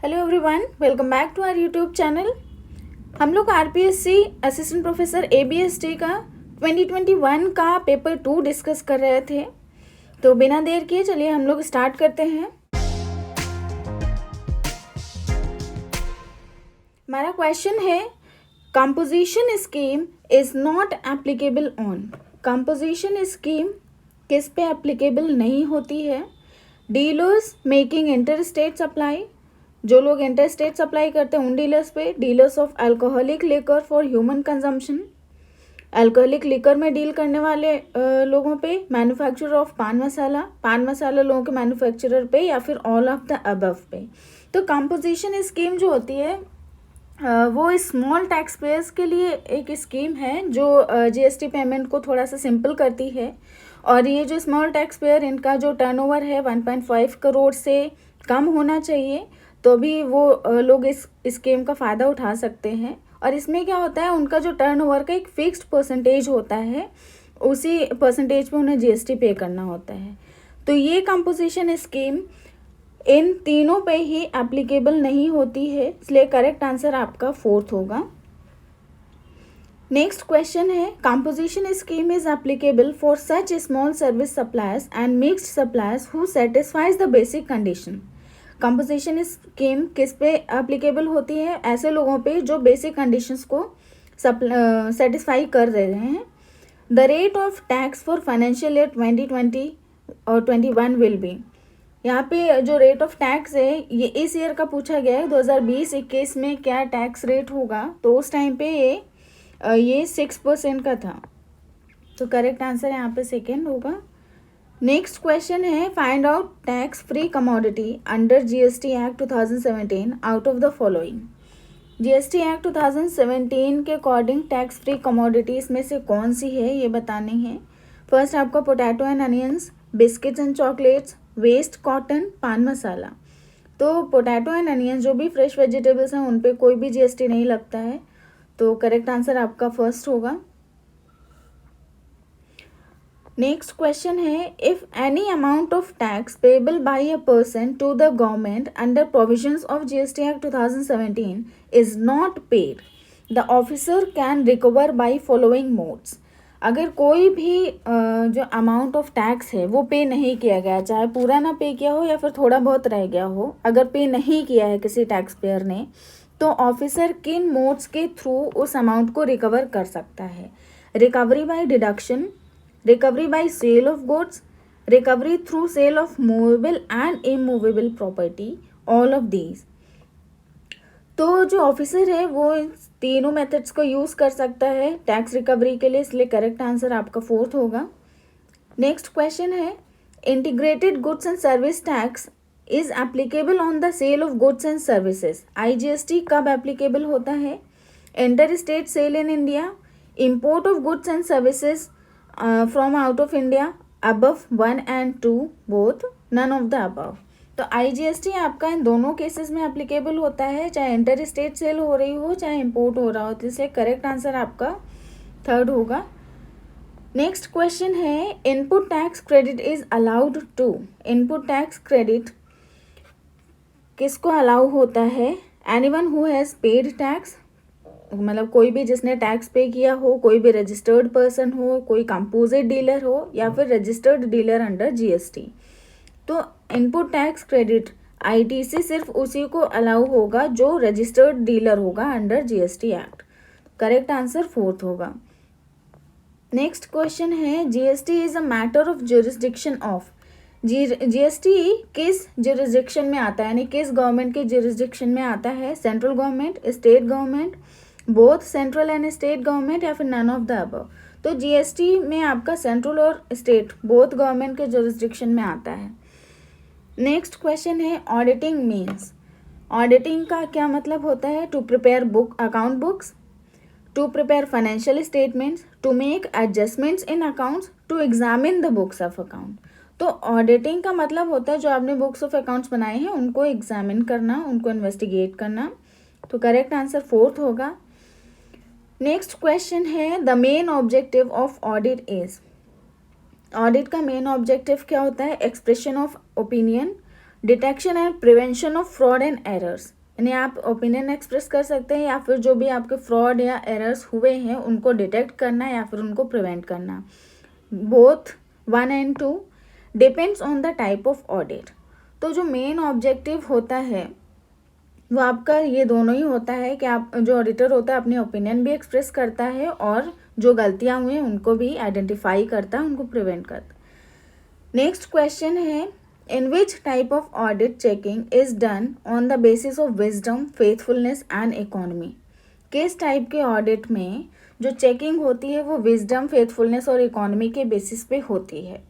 Hello everyone, welcome back to our YouTube channel. हम लोग RPSC assistant professor एबीएसटी का 2021 का पेपर 2 डिस्कस कर रहे थे। तो बिना देर किए चलिए हम लोग स्टार्ट करते हैं। हमारा क्वेश्चन है composition scheme is not applicable on. Composition scheme किस पे एप्लीकेबल नहीं होती है? Dealers making inter state supply, जो लोग इंटर स्टेट सप्लाई करते हैं उन डीलर्स पे। Dealers of alcoholic liquor for human consumption, alcoholic liquor में डील करने वाले लोगों पे। मैन्युफैक्चरर ऑफ पान मसाला लोगों के मैन्युफैक्चरर पे, या फिर ऑल ऑफ द अबव पे। तो कंपोजिशन स्कीम जो होती है वो स्मॉल टैक्स पेयर्स के लिए एक स्कीम है जो जीएसटी पेमेंट को थोड़ा सा सिंपल करती है। और ये जो स्मॉल टैक्स पेयर, इनका जो टर्नओवर है 1.5 करोड़ से कम होना चाहिए, तो भी वो लोग इस स्कीम का फ़ायदा उठा सकते हैं। और इसमें क्या होता है, उनका जो टर्नओवर का एक फिक्स्ड परसेंटेज होता है, उसी परसेंटेज पे उन्हें जीएसटी पे करना होता है। तो ये कंपोजिशन स्कीम इन तीनों पे ही एप्लीकेबल नहीं होती है, इसलिए करेक्ट आंसर आपका 4th होगा। नेक्स्ट क्वेश्चन है composition scheme is applicable for such small service suppliers and mixed suppliers who satisfies the basic condition. Composition scheme किस पे एप्लीकेबल होती है? ऐसे लोगों पे जो बेसिक कंडीशंस को सेटिस्फाई कर रहे हैं। The rate of tax for financial year 2020 और 21 विल बी। यहाँ पे जो रेट ऑफ टैक्स है ये इस ईयर का पूछा गया है, 2020-21 में क्या टैक्स रेट होगा। तो उस टाइम पे ये 6% का था, तो करेक्ट आंसर यहाँ पे सेकेंड होगा। नेक्स्ट क्वेश्चन है find out tax free commodity under GST act 2017 out of the following. GST act 2017 के अकॉर्डिंग टैक्स फ्री कमोडिटीज में से कौन सी है ये बतानी है। फर्स्ट आपका potato and onions, biscuits and chocolates, waste cotton, paan masala. तो पोटैटो एंड अनियंस जो भी फ्रेश वेजिटेबल्स हैं उन पे कोई भी जीएसटी नहीं लगता है, तो करेक्ट आंसर आपका फर्स्ट होगा। नेक्स्ट क्वेश्चन है if any amount of tax payable by a person to the government under provisions of GST act 2017 is not paid, the officer can recover by following modes. अगर कोई भी जो amount of tax है वो पे नहीं किया गया, चाहे पूरा ना पे किया हो या फिर थोड़ा बहुत रह गया हो, अगर पे नहीं किया है किसी टैक्स पेयर ने, तो ऑफिसर किन मोड्स के थ्रू उस अमाउंट को रिकवर कर सकता है? Recovery by deduction, recovery by sale of goods, recovery through sale of movable and immovable property, all of these। तो जो ऑफिसर है वो इन तीनों मेथड्स को यूज कर सकता है टैक्स रिकवरी के लिए, इसलिए करेक्ट आंसर आपका 4th होगा। नेक्स्ट क्वेश्चन है integrated goods and service tax is applicable on the sale of goods and services. IGST कब एप्लीकेबल होता है? Inter state sale in India, import of goods and services from out of India, above 1 and 2 both, none of the above. तो IGST आपका इन दोनों cases में applicable होता है, चाहे इंटर स्टेट सेल हो रही हो चाहे इंपोर्ट हो रहा हो, तो इसलिए करेक्ट आंसर आपका 3rd होगा। नेक्स्ट क्वेश्चन है input tax credit is allowed to. Input tax credit किसको अलाउ होता है? Anyone who has paid tax, मतलब कोई भी जिसने टैक्स पे किया हो, कोई भी रजिस्टर्ड पर्सन हो, कोई कंपोजिट डीलर हो, या फिर रजिस्टर्ड डीलर अंडर जीएसटी। तो इनपुट टैक्स क्रेडिट आईटीसी सिर्फ उसी को अलाउ होगा जो रजिस्टर्ड डीलर होगा under GST act. Correct answer 4th होगा। नेक्स्ट क्वेश्चन है GST is a matter of jurisdiction of. GST किस ज्यूरिसडिक्शन में आता है, यानी किस गवर्नमेंट के ज्यूरिसडिक्शन में आता है? Central government, state government, both central and state government, या फिर नन ऑफ द अबव। तो जीएसटी में आपका सेंट्रल और स्टेट बोथ गवर्नमेंट के जुरिस्डिक्शन में आता है। नेक्स्ट क्वेश्चन है ऑडिटिंग मीन्स। ऑडिटिंग का क्या मतलब होता है? To prepare account books, to prepare financial statements, to make adjustments in accounts, to examine the books of account. तो ऑडिटिंग का मतलब होता है जो आपने बुक्स ऑफ अकाउंट्स बनाए हैं उनको एग्जामिन करना, उनको इन्वेस्टिगेट करना। तो करेक्ट आंसर 4th होगा। नेक्स्ट क्वेश्चन है the main objective of audit is. Audit का मेन ऑब्जेक्टिव क्या होता है? Expression of opinion, detection and prevention of fraud and errors, यानी आप ओपिनियन एक्सप्रेस कर सकते हैं या फिर जो भी आपके फ्रॉड या एरर्स हुए हैं उनको डिटेक्ट करना या फिर उनको प्रिवेंट करना. Both 1 and 2 depends on the type of audit. तो जो मेन ऑब्जेक्टिव होता है वो आपका ये दोनों ही होता है कि आप जो ऑडिटर होता है अपनी ओपिनियन भी एक्सप्रेस करता है और जो गलतियां हुई हैं उनको भी आइडेंटिफाई करता है, उनको प्रिवेंट करता है. नेक्स्ट क्वेश्चन है, in which type of audit checking is done on the basis of wisdom, faithfulness and economy. किस टाइप के ऑडिट में जो चेकिंग होती है वो विजडम, फेथफुलनेस और इकोनॉमी के बेसिस पे होती है.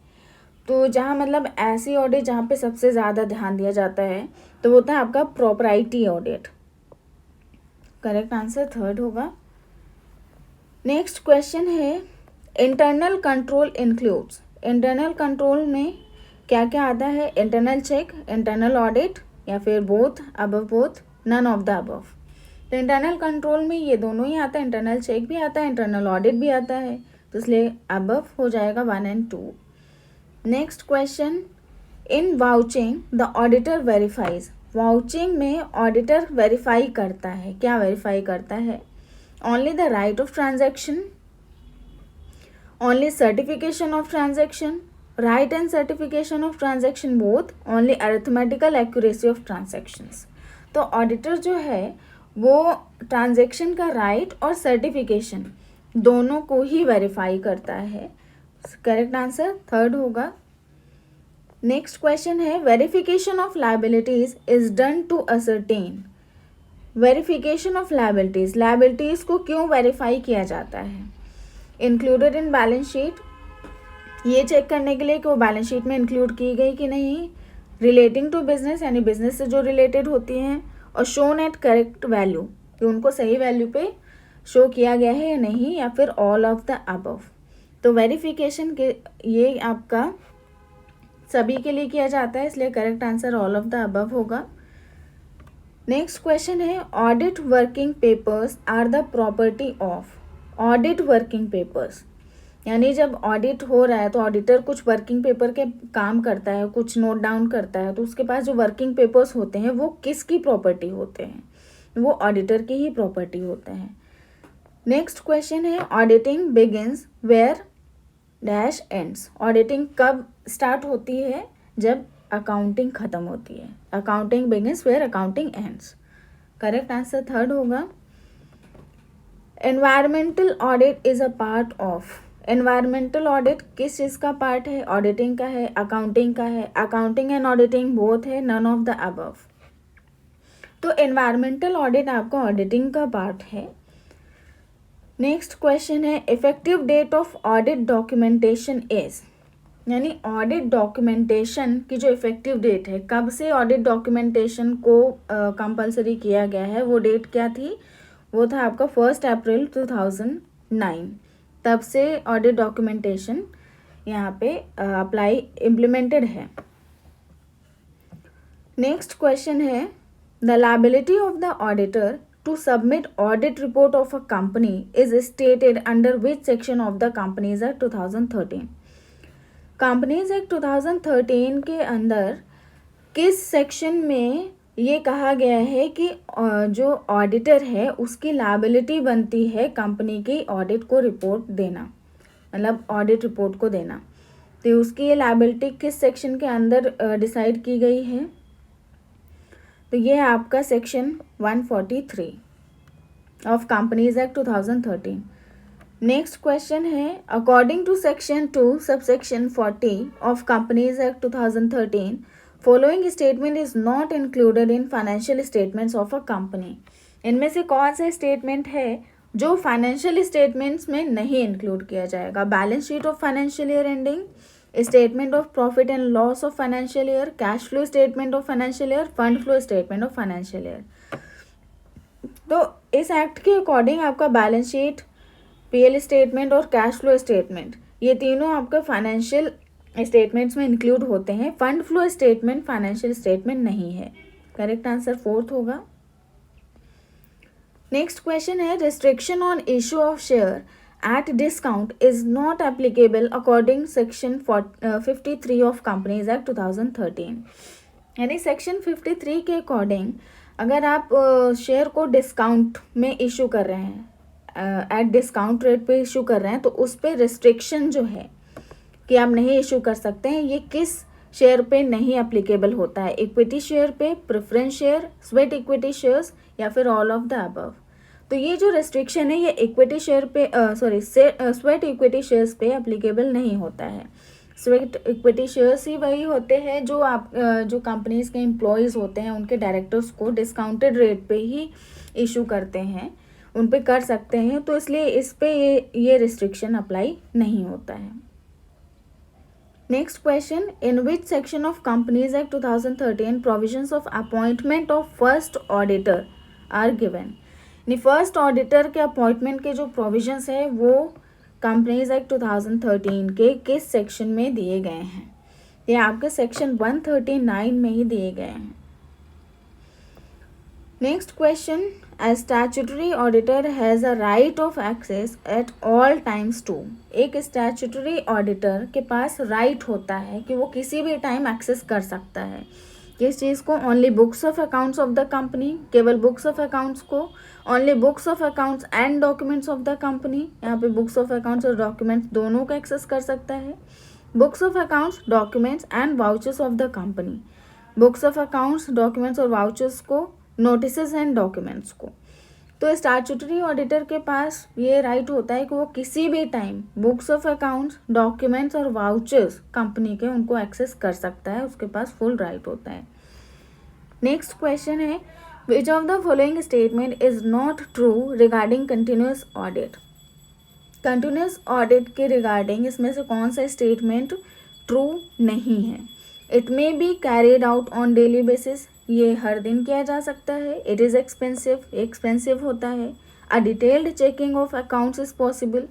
तो जहाँ मतलब ऐसी ऑडिट जहाँ पे सबसे ज़्यादा ध्यान दिया जाता है तो वो होता है आपका प्रॉपराइटी ऑडिट. करेक्ट आंसर थर्ड होगा. नेक्स्ट क्वेश्चन है, internal control includes. Internal control में क्या क्या आता है? इंटरनल चेक, इंटरनल ऑडिट या फिर both, above both, none of the above. तो इंटरनल कंट्रोल में ये दोनों ही आता है, इंटरनल चेक भी आता है, इंटरनल ऑडिट भी आता है, तो इसलिए अबव हो जाएगा 1 and 2. Next question, in vouching the auditor verifies. Vouching में ऑडिटर वेरीफाई करता है, क्या वेरीफाई करता है? Only the right of transaction, only certification of transaction, right and certification of transaction both, only arithmetical accuracy of transactions. तो auditor जो है वो ट्रांजैक्शन का राइट और सर्टिफिकेशन दोनों को ही वेरीफाई करता है. करेक्ट आंसर थर्ड होगा. नेक्स्ट क्वेश्चन है, verification of liabilities is done to ascertain. Verification of liabilities, liabilities को क्यों वेरीफाई किया जाता है? इंक्लूडेड इन बैलेंस शीट, ये चेक करने के लिए कि वो बैलेंस शीट में इंक्लूड की गई कि नहीं. रिलेटिंग टू बिजनेस, यानी बिजनेस से जो रिलेटेड होती हैं. और शोन एट करेक्ट वैल्यू, कि उनको सही वैल्यू पे शो किया गया है या नहीं, या फिर ऑल ऑफ द अबव. तो वेरिफिकेशन के ये आपका सभी के लिए किया जाता है, इसलिए correct answer all of the above होगा. नेक्स्ट क्वेश्चन है, audit working papers are the property of. Audit working papers, यानी जब ऑडिट हो रहा है तो ऑडिटर कुछ वर्किंग पेपर के काम करता है, कुछ नोट डाउन करता है, तो उसके पास जो वर्किंग पेपर्स होते हैं वो किसकी प्रॉपर्टी होते हैं? वो ऑडिटर की ही प्रॉपर्टी होते हैं. नेक्स्ट क्वेश्चन है, auditing begins where dash ends. Auditing कब स्टार्ट होती है? जब अकाउंटिंग खत्म होती है. Accounting begins where accounting ends. Correct answer third होगा. Environmental audit is a part of. Environmental audit किस चीज़ का पार्ट है? ऑडिटिंग का है, अकाउंटिंग का है. अकाउंटिंग एंड ऑडिटिंग बोथ है, नन ऑफ द अबव. तो एनवायरमेंटल ऑडिट आपका ऑडिटिंग का पार्ट है. नेक्स्ट क्वेश्चन है, effective date of audit documentation is. यानी ऑडिट डॉक्यूमेंटेशन की जो इफेक्टिव डेट है, कब से ऑडिट डॉक्यूमेंटेशन को कंपलसरी किया गया है, वो डेट क्या थी? वो था आपका 1 अप्रैल 2009. तब से ऑडिट डॉक्यूमेंटेशन यहाँ पे अप्लाई इम्प्लीमेंटेड है. नेक्स्ट क्वेश्चन है, the liability of the auditor to submit audit report of a company is stated under which section of the companies act 2013. Companies act 2013 के अंदर किस सेक्शन में ये कहा गया है कि जो ऑडिटर है उसकी लायबिलिटी बनती है कंपनी की ऑडिट को रिपोर्ट देना, मतलब ऑडिट रिपोर्ट को देना. तो उसकी ये लायबिलिटी किस सेक्शन के अंदर डिसाइड की गई है? तो ये आपका section 143 of companies act 2013. Next question है, according to section 2 subsection 40 of companies act 2013 following statement is not included in financial statements of a company. इनमें से कौन सा स्टेटमेंट है जो फाइनेंशियल स्टेटमेंट्स में नहीं इंक्लूड किया जाएगा? Balance sheet of financial year ending, statement of profit and loss of financial year, cash flow statement of financial year, fund flow statement of financial year. तो इस एक्ट के according आपका balance sheet, PL statement और cash flow statement, ये तीनों आपका financial statements में include होते हैं. Fund flow statement financial statement नहीं है. करेक्ट आंसर फोर्थ होगा. नेक्स्ट क्वेश्चन है, restriction on issue of share at discount is not applicable according section 53 of companies act 2013. यानी सेक्शन 53 के अकॉर्डिंग अगर आप शेयर को डिस्काउंट में इशू कर रहे हैं, एट डिस्काउंट रेट पे इशू कर रहे हैं, तो उस पर रिस्ट्रिक्शन जो है कि आप नहीं इशू कर सकते हैं, ये किस शेयर पे नहीं एप्लीकेबल होता है? इक्विटी शेयर पे, preference share, sweat equity shares, या फिर ऑल ऑफ द अबव। तो ये जो रेस्ट्रिक्शन है ये इक्विटी शेयर पे स्वेट इक्विटी शेयर्स पे एप्लीकेबल नहीं होता है। स्वेट इक्विटी शेयर्स ही वही होते हैं जो जो कंपनीज के एम्प्लॉयज़ होते हैं उनके डायरेक्टर्स को डिस्काउंटेड रेट पे ही इशू करते हैं, उन पे कर सकते हैं, तो इसलिए इस पे ये रिस्ट्रिक्शन अप्लाई नहीं होता है। Next question, in which section of companies act 2013 provisions of appointment of first auditor are given? यानी फर्स्ट ऑडिटर के अपॉइंटमेंट के जो प्रोविजंस है वो कंपनीज एक्ट 2013 के किस सेक्शन में दिए गए हैं? ये आपके सेक्शन 139 में ही दिए गए हैं। Next question, a statutory auditor has a right of access at all times to. एक स्टैट्यूटरी ऑडिटर के पास राइट होता है कि वो किसी भी टाइम एक्सेस कर सकता है किस चीज़ को? Only books of accounts of the company, केवल बुक्स ऑफ अकाउंट्स को, only books of accounts and documents of the company, यहाँ पे बुक्स ऑफ अकाउंट्स और डॉक्यूमेंट्स दोनों का एक्सेस कर सकता है, books of accounts, documents and vouchers of the company, books of accounts, documents और वाउचर्स को, नोटिसेस एंड डॉक्यूमेंट्स को। तो स्टैट्यूटरी ऑडिटर के पास ये राइट होता है कि वो किसी भी time books of accounts, documents और वाउचर्स कंपनी के उनको एक्सेस कर सकता है, उसके पास फुल राइट होता है। नेक्स्ट क्वेश्चन है, which of the following statement is not true regarding continuous audit? Continuous audit के रिगार्डिंग इसमें से कौन सा स्टेटमेंट ट्रू नहीं है? It may be carried out on daily basis, ये हर दिन किया जा सकता है। इट इज़ एक्सपेंसिव होता है। A detailed checking of accounts is possible,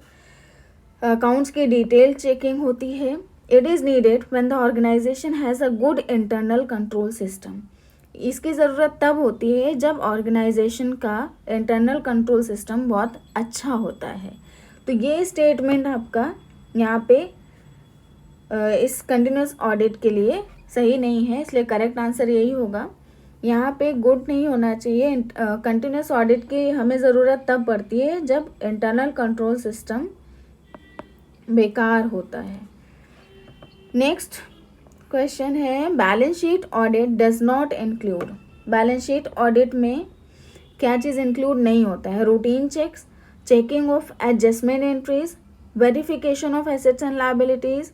accounts की डिटेल चेकिंग होती है। It is needed when the organisation has a good internal control system, इसकी ज़रूरत तब होती है जब ऑर्गेनाइजेशन का इंटरनल कंट्रोल सिस्टम बहुत अच्छा होता है। तो ये स्टेटमेंट आपका यहाँ पे इस कंटिन्यूस ऑडिट के लिए सही नहीं है, इसलिए करेक्ट आंसर यही होगा। यहाँ पे गुड नहीं होना चाहिए। कंटिन्यूस ऑडिट की हमें ज़रूरत तब पड़ती है जब इंटरनल कंट्रोल सिस्टम बेकार होता है। नेक्स्ट क्वेश्चन है, balance sheet audit does not include. Balance sheet audit में क्या चीज़ इंक्लूड नहीं होता है? Routine checks, checking of adjustment entries, verification of assets and liabilities,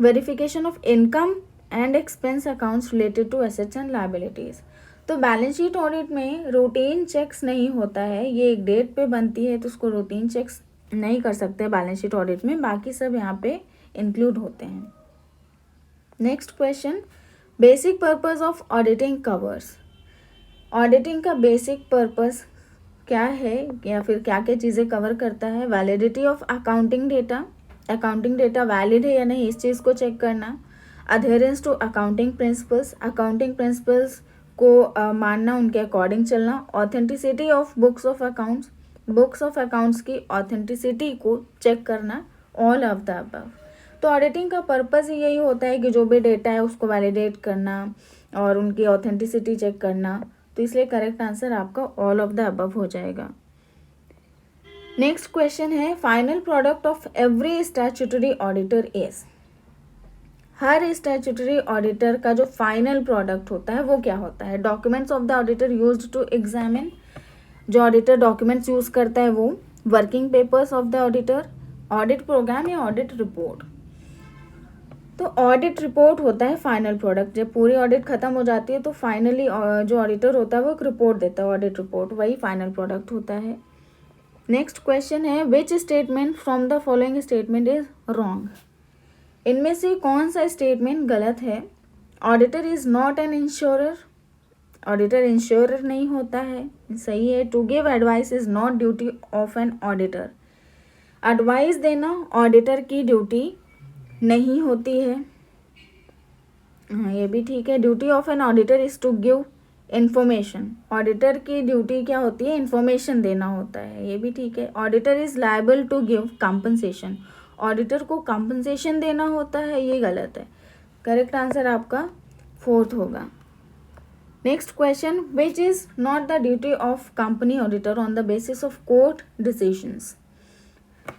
verification of income and expense accounts related to assets and liabilities. तो balance sheet audit में routine checks नहीं होता है, ये एक डेट पे बनती है तो उसको रूटीन चेक्स नहीं कर सकते बैलेंस शीट ऑडिट में, बाकी सब यहाँ पे इंक्लूड होते हैं। Next question, basic purpose of auditing covers. Auditing का बेसिक पर्पस क्या है या फिर क्या क्या चीज़ें कवर करता है? Validity of accounting data, accounting data valid है या नहीं इस चीज़ को चेक करना। Adherence to accounting principles, accounting principles को मानना, उनके अकॉर्डिंग चलना। Authenticity of books of accounts, books of accounts की ऑथेंटिसिटी को चेक करना। All of the above. तो ऑडिटिंग का पर्पस ही यही होता है कि जो भी डेटा है उसको वैलिडेट करना और उनकी ऑथेंटिसिटी चेक करना, तो इसलिए करेक्ट आंसर आपका ऑल ऑफ द अबव हो जाएगा। नेक्स्ट क्वेश्चन है, final product of every statutory auditor is. Her statutory auditor का जो फाइनल प्रोडक्ट होता है वो क्या होता है? Documents of the auditor used to examine, जो ऑडिटर डॉक्यूमेंट्स यूज करता है वो। Working papers of the auditor, audit programme या ऑडिट रिपोर्ट। तो ऑडिट रिपोर्ट होता है फाइनल प्रोडक्ट। जब पूरी ऑडिट खत्म हो जाती है तो फाइनली जो ऑडिटर होता है वो एक रिपोर्ट देता है, ऑडिट रिपोर्ट, वही फाइनल प्रोडक्ट होता है। नेक्स्ट क्वेश्चन है, which statement from the following statement is wrong. इनमें से कौन सा स्टेटमेंट गलत है? Auditor is not an insurer, auditor insurer नहीं होता है, सही है। To give advice is not duty of an auditor, advice देना ऑडिटर की ड्यूटी नहीं होती है, हाँ ये भी ठीक है। Duty of an auditor is to give information, auditor की ड्यूटी क्या होती है? इन्फॉर्मेशन देना होता है, ये भी ठीक है। Auditor is liable to give compensation, auditor को कंपनसेशन देना होता है, ये गलत है। करेक्ट आंसर आपका फोर्थ होगा। Next question, which is not the duty of company auditor on the basis of court decisions.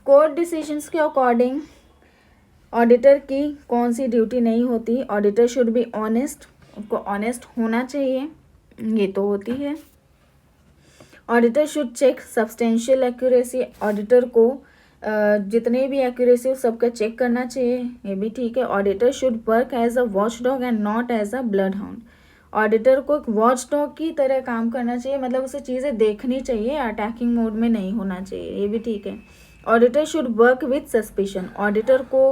Court decisions के अकॉर्डिंग ऑडिटर की कौन सी ड्यूटी नहीं होती। ऑडिटर शुड बी ऑनेस्ट, उनको ऑनेस्ट होना चाहिए, ये तो होती है। Auditor should check substantial accuracy, auditor को जितने भी एक्यूरेसी हो सबका चेक करना चाहिए, ये भी ठीक है। Auditor should work as a watchdog and not as a bloodhound, auditor को एक वॉच डॉग की तरह काम करना चाहिए, मतलब उसे चीज़ें देखनी चाहिए, अटैकिंग मोड में नहीं होना चाहिए, ये भी ठीक है। Auditor should work with suspicion, auditor को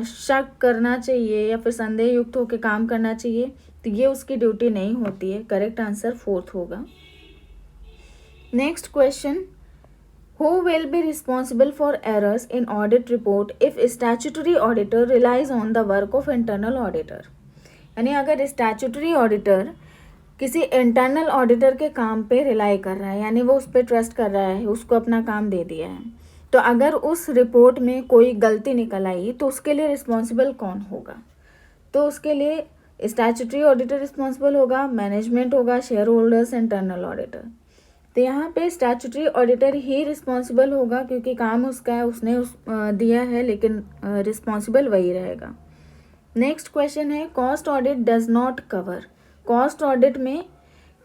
शक करना चाहिए या फिर संदेह युक्त होकर काम करना चाहिए, तो ये उसकी ड्यूटी नहीं होती है। करेक्ट आंसर 4th होगा। Next question, who will be responsible for errors in audit report if statutory auditor relies on the work of internal auditor. यानी अगर स्टैट्यूटरी ऑडिटर किसी इंटरनल ऑडिटर के काम पे रिलाई कर रहा है, यानी वो उस पर ट्रस्ट कर रहा है, उसको अपना काम दे दिया है, तो अगर उस रिपोर्ट में कोई गलती निकल आई तो उसके लिए रिस्पॉन्सिबल कौन होगा। तो उसके लिए स्टैट्यूटरी ऑडिटर रिस्पॉन्सिबल होगा, मैनेजमेंट होगा, शेयर होल्डर्स, इंटरनल ऑडिटर। तो यहाँ पे स्टैट्यूटरी ऑडिटर ही रिस्पॉन्सिबल होगा क्योंकि काम उसका है, उसने दिया है, लेकिन रिस्पॉन्सिबल वही रहेगा। नेक्स्ट क्वेश्चन है, cost audit does not cover. Cost audit में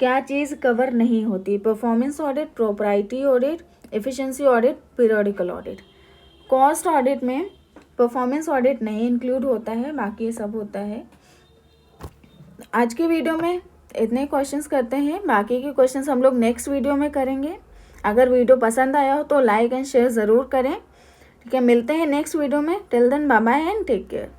क्या चीज़ कवर नहीं होती। Performance audit, propriety audit, efficiency audit, periodical audit. Cost audit में परफॉर्मेंस ऑडिट नहीं इंक्लूड होता है, बाकी ये सब होता है। आज के वीडियो में इतने क्वेश्चंस करते हैं, बाकी के क्वेश्चंस हम लोग नेक्स्ट वीडियो में करेंगे। अगर वीडियो पसंद आया हो तो लाइक एंड शेयर ज़रूर करें। ठीक है, मिलते हैं नेक्स्ट वीडियो में। Till then bye bye and take care.